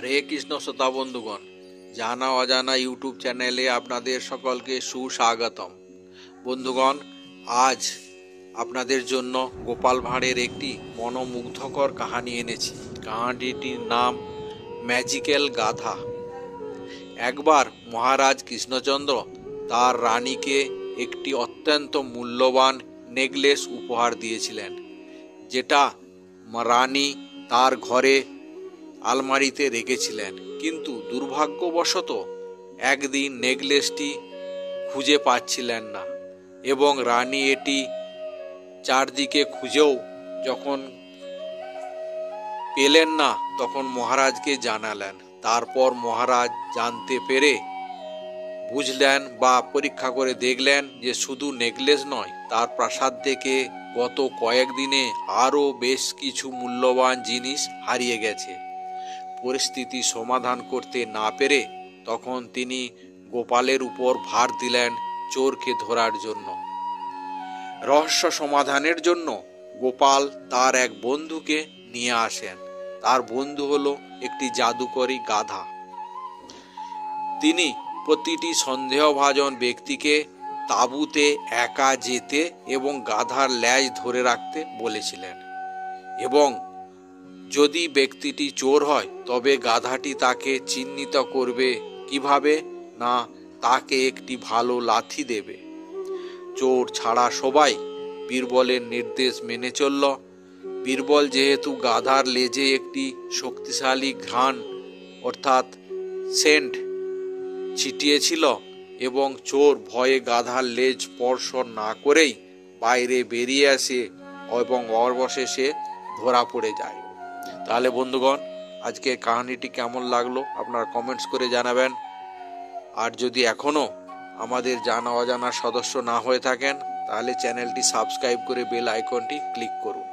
হরে কৃষ্ণ শ্রোতা বন্ধুগণ, জানা অজানা ইউটিউব চ্যানেলে আপনাদের সকলকে সুস্বাগতম। বন্ধুগণ, আজ আপনাদের জন্য গোপাল ভাঁড়ের একটি মনোমুগ্ধকর কাহিনী এনেছি। কাহিনীটির নাম ম্যাজিক্যাল গাধা। একবার মহারাজ কৃষ্ণচন্দ্র তার রানীকে একটি অত্যন্ত মূল্যবান নেকলেস উপহার দিয়েছিলেন, যেটা রানী তার ঘরে আলমারিতে রেখেছিলেন। কিন্তু দুর্ভাগ্যবশত একদিন নেকলেসটি খুঁজে পাচ্ছিলেন না এবং রানী এটি চারদিকে খুঁজেও যখন পেলেন না তখন মহারাজকে জানালেন। তারপর মহারাজ জানতে পেরে বুঝলেন বা পরীক্ষা করে দেখলেন যে শুধু নেকলেস নয়, তার প্রাসাদ থেকে গত কয়েকদিনে আরও বেশ কিছু মূল্যবান জিনিস হারিয়ে গেছে। পরিস্থিতি সমাধান করতে না পেরে তখন তিনি গোপালের উপর ভার দিলেন চোরকে ধরার জন্য। রহস্য সমাধানের জন্য গোপাল তার এক বন্ধুকে নিয়ে আসেন। তার বন্ধু হলো একটি জাদুকরী গাধা। তিনি প্রতিটি সন্দেহভাজন ব্যক্তিকে তাঁবুতে একা যেতে এবং গাধার ল্যাজ ধরে রাখতে বলেছিলেন, এবং যদি ব্যক্তিটি চোর হয় তবে গাধাটি তাকে চিহ্নিত করবে কিভাবে না, তাকে একটি ভালো লাথি দেবে। চোর ছাড়া সবাই বীরবলের নির্দেশ মেনে চলল। বীরবল যেহেতু গাধার লেজে একটি শক্তিশালী ঘ্রাণ অর্থাৎ সেন্ট ছিটিয়েছিল এবং চোর ভয়ে গাধার লেজ স্পর্শ না করেই বাইরে বেরিয়ে আসে এবং অবশেষে ধরা পড়ে যায়। তাহলে বন্ধুগণ, আজকের কাহিনীটি কেমন লাগলো আপনারা কমেন্টস করে জানাবেন। আর যদি এখনও আমাদের জানা অজানা সদস্য না হয়ে থাকেন তাহলে চ্যানেলটি সাবস্ক্রাইব করে বেল আইকনটি ক্লিক করুন।